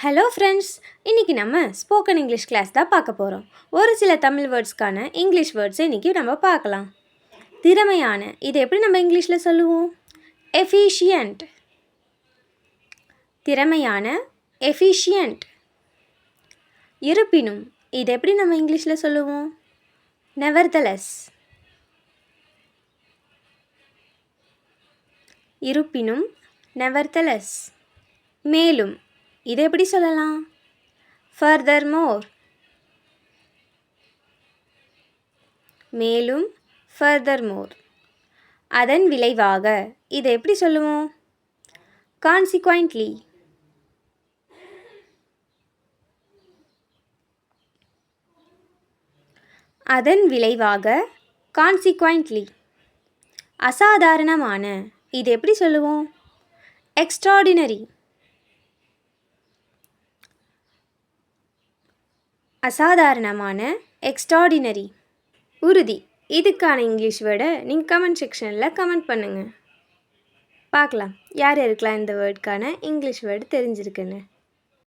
Hello friends, இன்றைக்கி நம்ம spoken English class தான் பார்க்க போகிறோம். ஒரு சில தமிழ் வேர்ட்ஸ்க்கான இங்கிலீஷ் வேர்ட்ஸை இன்றைக்கி நம்ம பார்க்கலாம். திறமையான, இது எப்படி நம்ம இங்கிலீஷில் சொல்லுவோம்? எஃபிஷியன்ட். திறமையான, எஃபிஷியன்ட். இருப்பினும், இது எப்படி நம்ம இங்கிலீஷில் சொல்லுவோம்? நெவர்தலெஸ். இருப்பினும், நெவர்தலெஸ். மேலும், இதை எப்படி சொல்லலாம்? ஃபர்தர்மோர். மேலும், ஃபர்தர்மோர். அதன் விளைவாக, இதை எப்படி சொல்லுவோம்? கான்சிக்வென்ட்லி. அதன் விளைவாக, கான்சிக்வென்ட்லி. அசாதாரணமான, இது எப்படி சொல்லுவோம்? எக்ஸ்ட்ராடினரி. அசாதாரணமான, எக்ஸ்ட்ராடினரி. உறுதி, இதுக்கான இங்கிலீஷ் வேர்டை நீங்கள் கமெண்ட் செக்ஷனில் கமெண்ட் பண்ணுங்கள். பார்க்கலாம் யார் யாருக்கெல்லாம் இந்த வேர்டுக்கான இங்கிலீஷ் வேர்டு தெரிஞ்சிருக்குன்னு.